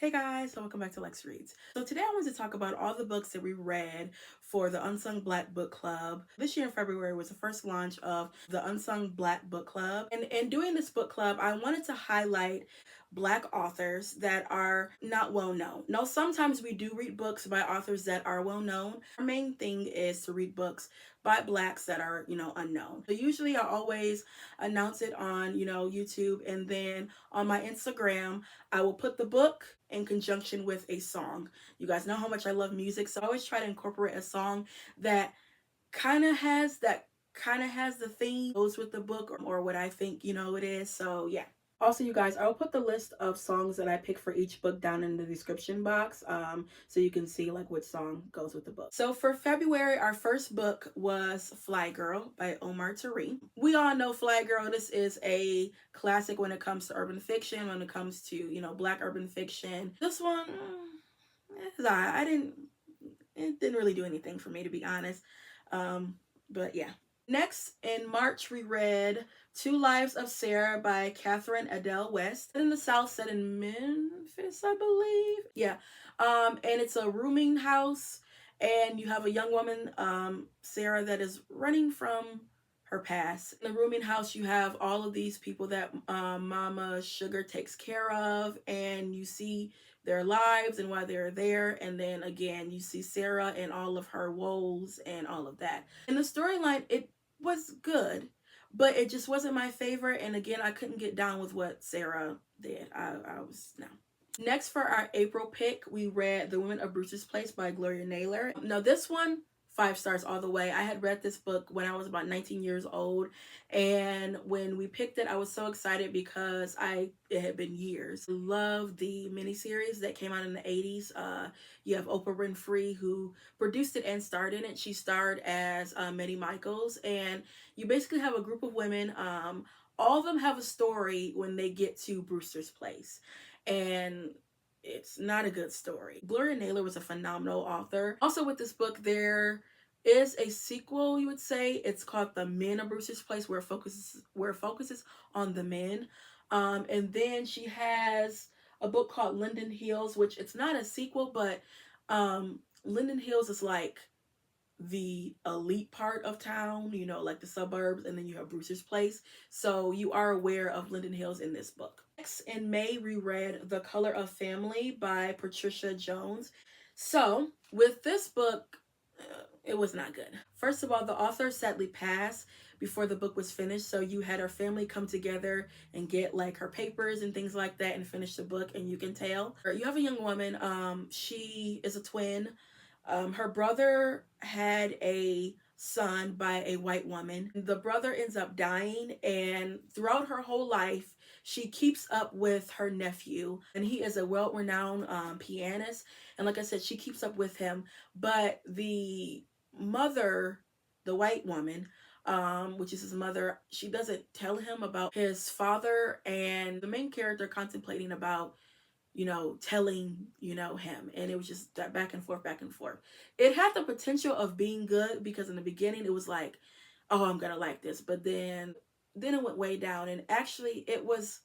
Hey guys, so welcome back to Lex Reads. So today I want to talk about all the books that we read for the Unsung Black Book Club. This year in February was the first launch of the Unsung Black Book Club. And in doing this book club, I wanted to highlight Black authors that are not well known. Now, sometimes we do read books by authors that are well known. Our main thing is to read books by Blacks that are, unknown. So usually I always announce it on, YouTube, and then on my Instagram, I will put the book in conjunction with a song. You guys know how much I love music, so I always try to incorporate a song that kind of has the theme, goes with the book, or what I think, it is. So yeah. Also, you guys, I'll put the list of songs that I pick for each book down in the description box, so you can see like which song goes with the book. So for February, our first book was Flyy Girl by Omar Tariq. We all know Flyy Girl. This is a classic when it comes to urban fiction, when it comes to, Black urban fiction. This one, it didn't really do anything for me, to be honest. But yeah. Next, in March, we read Two Lives of Sara by Catherine Adele West. In the South, set in Memphis, I believe. Yeah. And it's a rooming house, and you have a young woman, Sara, that is running from her past. In the rooming house, you have all of these people that Mama Sugar takes care of, and you see their lives and why they're there. And then again, you see Sara and all of her woes and all of that. In the storyline, it was good, but it just wasn't my favorite. And again, I couldn't get down with what Sara did. I was no. Next, for our April pick, we read The Women of Brewster's Place by Gloria Naylor. Now this one, 5 stars all the way. I had read this book when I was about 19 years old, and when we picked it, I was so excited because it had been years. I love the miniseries that came out in the 80s. You have Oprah Winfrey, who produced it and starred in it. She starred as Minnie Michaels, and you basically have a group of women. All of them have a story when they get to Brewster's Place, and it's not a good story. Gloria Naylor was a phenomenal author. Also with this book, there is a sequel, you would say. It's called The Men of Brewster's Place, where it focuses on the men. And then she has a book called Linden Hills, which it's not a sequel, but Linden Hills is like the elite part of town, like the suburbs, and then you have Brewster's Place. So you are aware of Linden Hills in this book. Next, in May, we read The Color of Family by Patricia Jones. So with this book, it was not good. First of all, the author sadly passed before the book was finished, so you had her family come together and get like her papers and things like that and finish the book, and you can tell. You have a young woman, she is a twin. Her brother had a son by a white woman. The brother ends up dying, and throughout her whole life, she keeps up with her nephew, and he is a well-renowned pianist. And like I said, she keeps up with him, but the mother, the white woman, which is his mother, she doesn't tell him about his father, and the main character contemplating about telling, him. And it was just that back and forth, back and forth. It had the potential of being good because in the beginning it was like, oh, I'm gonna like this. But then it went way down. And actually it was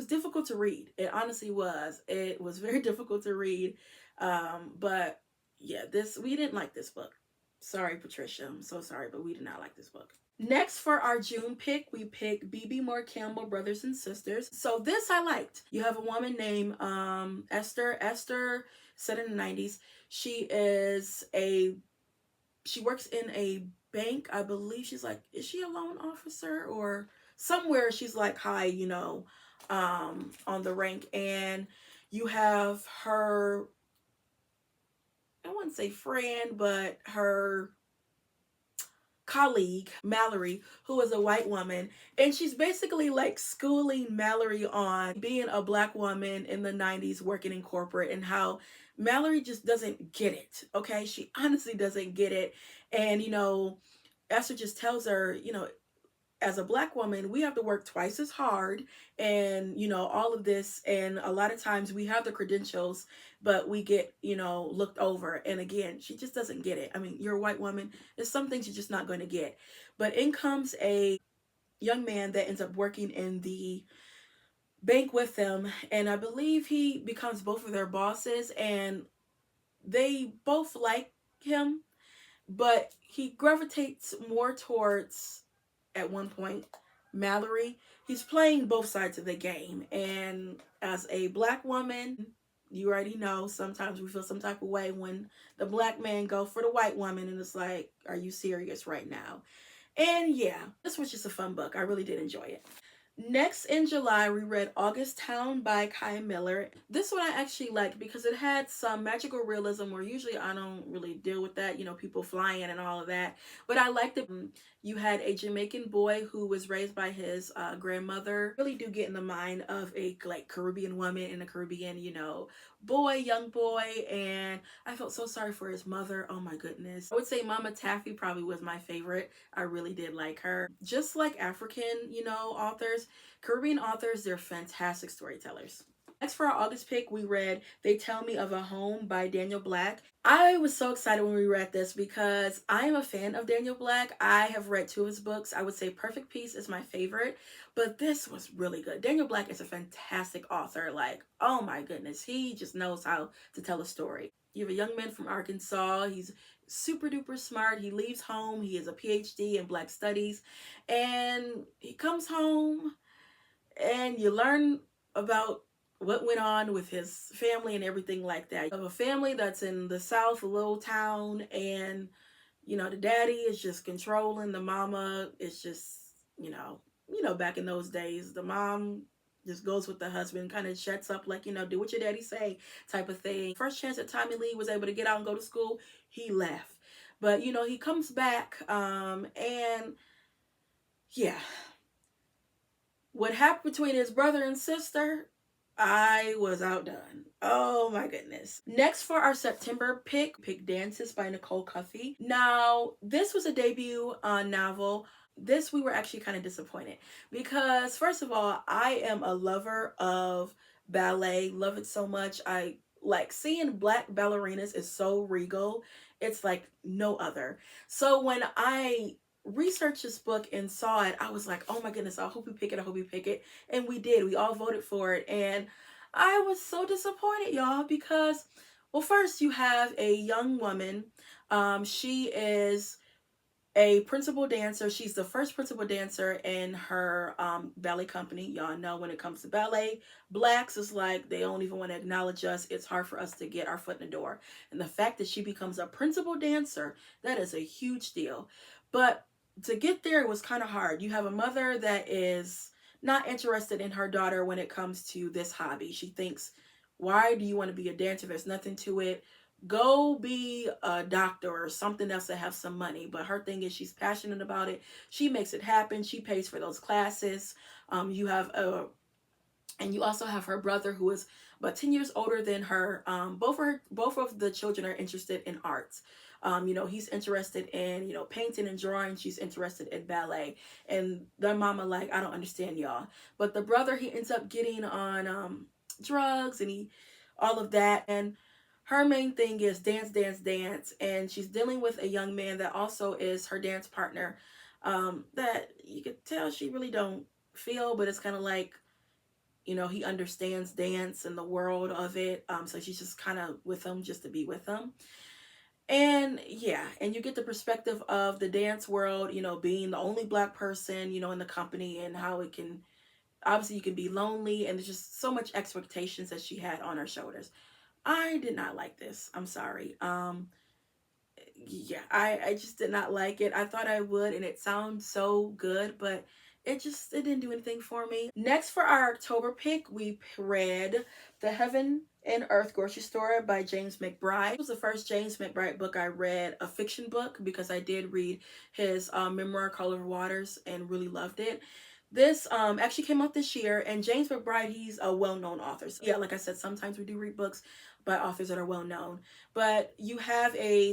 difficult to read. It honestly was. It was very difficult to read. But yeah, we didn't like this book. Sorry, Patricia. I'm so sorry, but we did not like this book. Next, for our June pick, we picked B.B. Moore Campbell, Brothers and Sisters. So this I liked. You have a woman named Esther. Esther, set in the 90s. She works in a bank. I believe she's like, is she a loan officer or somewhere? She's like high, on the rank. And you have her, I wouldn't say friend, but her colleague, Mallory, who is a white woman, and she's basically like schooling Mallory on being a Black woman in the 90s working in corporate, and how Mallory just doesn't get it. Okay, she honestly doesn't get it. And Esther just tells her, as a Black woman, we have to work twice as hard, and all of this, and a lot of times we have the credentials, but we get looked over. And again, she just doesn't get it. I mean, you're a white woman, there's some things you're just not going to get. But in comes a young man that ends up working in the bank with them, and I believe he becomes both of their bosses, and they both like him, but he gravitates more towards, at one point, Mallory. He's playing both sides of the game, and as a black woman, you already know sometimes we feel some type of way when the black man go for the white woman, and it's like, are you serious right now? And yeah, this was just a fun book. I really did enjoy it. Next in July, we read Augustown by Kai Miller. This one I actually liked because it had some magical realism where usually I don't really deal with that, you know, people flying and all of that. But I liked it. You had a Jamaican boy who was raised by his grandmother. Really do get in the mind of a like Caribbean woman in the Caribbean, you know, boy, young boy. And I felt so sorry for his mother. Oh my goodness. I would say Mama Taffy probably was my favorite. I really did like her. Just like African, you know, authors, Caribbean authors, they're fantastic storytellers. Next for our August pick, we read They Tell Me of a Home by Daniel Black. I was so excited when we read this because I am a fan of Daniel Black. I have read two of his books. I would say Perfect Peace is my favorite, but this was really good. Daniel Black is a fantastic author. Like, oh my goodness, he just knows how to tell a story. You have a young man from Arkansas. He's super duper smart. He leaves home. He has a PhD in Black Studies, and he comes home and you learn about what went on with his family and everything like that. You have a family that's in the South, a little town, and you know the daddy is just controlling. The mama is just, back in those days, the mom just goes with the husband, kind of shuts up, like, do what your daddy say type of thing. First chance that Tommy Lee was able to get out and go to school, he left. But he comes back, and yeah, what happened between his brother and sister, I was outdone. Oh my goodness. Next for our September pick Dances by Nicole Cuffey. Now, this was a debut novel. This we were actually kind of disappointed because, first of all, I am a lover of ballet. Love it so much. I like seeing black ballerinas is so regal. It's like no other. So when I researched this book and saw it, I was like, oh my goodness, I hope we pick it. I hope we pick it. And we did. We all voted for it. And I was so disappointed, y'all, because, well, first you have a young woman. She is a principal dancer. She's the first principal dancer in her ballet company. Y'all know when it comes to ballet, blacks is like they don't even want to acknowledge us. It's hard for us to get our foot in the door. And the fact that she becomes a principal dancer, that is a huge deal. But to get there, it was kind of hard. You have a mother that is not interested in her daughter when it comes to this hobby. She thinks, why do you want to be a dancer? There's nothing to it. Go be a doctor or something else to have some money. But her thing is she's passionate about it. She makes it happen. She pays for those classes. You have and you also have her brother who is about 10 years older than her. Both of the children are interested in arts. He's interested in, painting and drawing. She's interested in ballet. And their mama like, I don't understand y'all. But the brother, he ends up getting on drugs and all of that. And her main thing is dance, dance, dance. And she's dealing with a young man that also is her dance partner, that you could tell she really don't feel, but it's kind of like, he understands dance and the world of it. So she's just kind of with him just to be with him. And yeah, and you get the perspective of the dance world, being the only black person, in the company, and how it can, obviously you can be lonely, and there's just so much expectations that she had on her shoulders. I did not like this. I'm sorry. Yeah, I just did not like it. I thought I would, and it sounds so good, but it didn't do anything for me. Next for our October pick, we read The Heaven and Earth Grocery Store by James McBride. It was the first James McBride book I read, a fiction book, because I did read his memoir, Color Waters, and really loved it. This actually came out this year, and James McBride, he's a well-known author. So yeah, like I said, sometimes we do read books by authors that are well-known. But you have a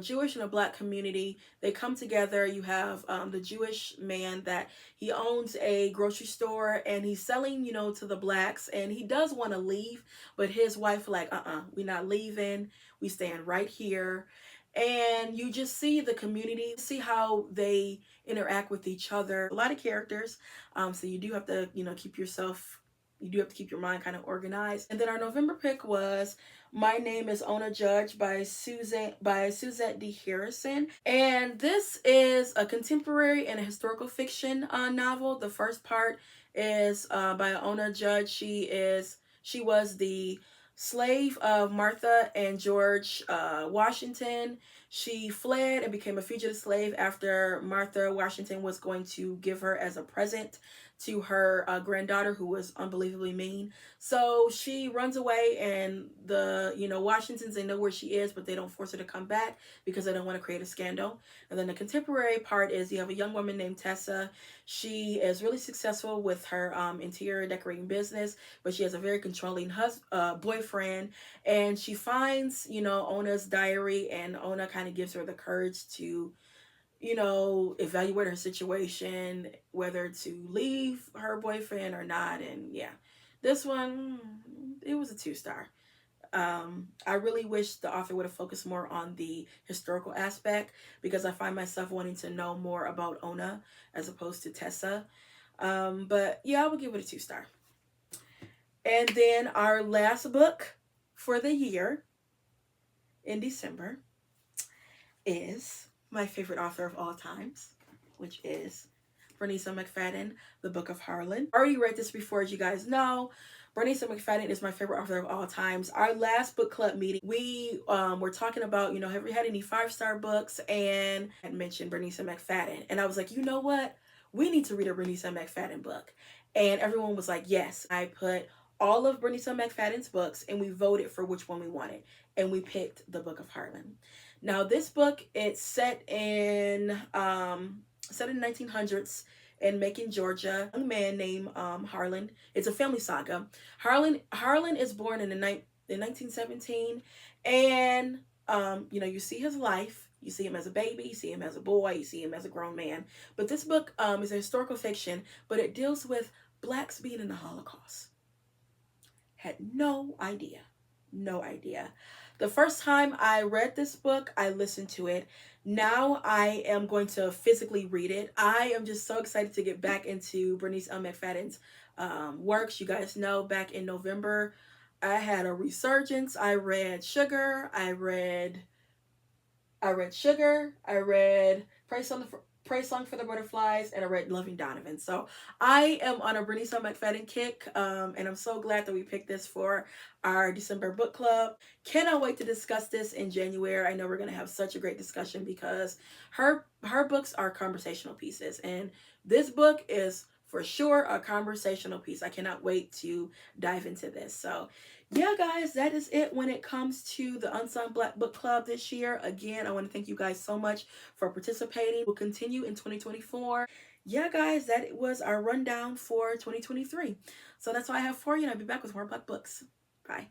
Jewish and a black community. They come together. You have the Jewish man that he owns a grocery store, and he's selling, to the blacks, and he does want to leave, but his wife like, we're not leaving. We stand right here. And you just see the community, see how they interact with each other. A lot of characters. So you do have to, keep yourself you do have to keep your mind kind of organized. And then our November pick was My Name is Ona Judge by Suzette D. Harrison. And this is a contemporary and a historical fiction novel. The first part is by Ona Judge. She was the slave of Martha and George Washington. She fled and became a fugitive slave after Martha Washington was going to give her as a present to her granddaughter, who was unbelievably mean. So she runs away, and the Washingtons, they know where she is, but they don't force her to come back because they don't want to create a scandal. And then the contemporary part is you have a young woman named Tessa. She is really successful with her interior decorating business, but she has a very controlling boyfriend, and she finds Ona's diary, and Ona kind of gives her the courage to evaluate her situation, whether to leave her boyfriend or not. And yeah, this one, it was a 2-star. I really wish the author would have focused more on the historical aspect, because I find myself wanting to know more about Ona as opposed to Tessa. But yeah, I would give it a 2-star. And then our last book for the year in December is my favorite author of all times, which is Bernisa McFadden, The Book of Harlan. I already read this before, as you guys know. Bernisa McFadden is my favorite author of all times. Our last book club meeting, we were talking about, have we had any 5-star books? And I mentioned Bernisa McFadden. And I was like, you know what? We need to read a Bernisa McFadden book. And everyone was like, yes. I put all of Bernisa McFadden's books, and we voted for which one we wanted. And we picked The Book of Harlan. Now, this book, it's set in 1900s in Macon, Georgia. A young man named Harlan. It's a family saga. Harlan is born in 1917, and you see his life. You see him as a baby, you see him as a boy, you see him as a grown man. But this book is a historical fiction, but it deals with blacks being in the Holocaust. Had no idea. No idea. The first time I read this book, I listened to it. Now I am going to physically read it. I am just so excited to get back into Bernisa McFadden's works. You guys know back in November, I had a resurgence. I read Sugar. I read Sugar. I read Praise Song for the Butterflies, and I read Loving Donovan. So I am on a Bernisa McFadden kick, and I'm so glad that we picked this for our December book club. Cannot wait to discuss this in January. I know we're going to have such a great discussion, because her books are conversational pieces, and this book is for sure a conversational piece. I cannot wait to dive into this. So yeah, guys, that is it when it comes to the Unsung Black Book Club this year. Again, I want to thank you guys so much for participating. We'll continue in 2024. Yeah, guys, that was our rundown for 2023. So that's all I have for you, and I'll be back with more Black books. Bye.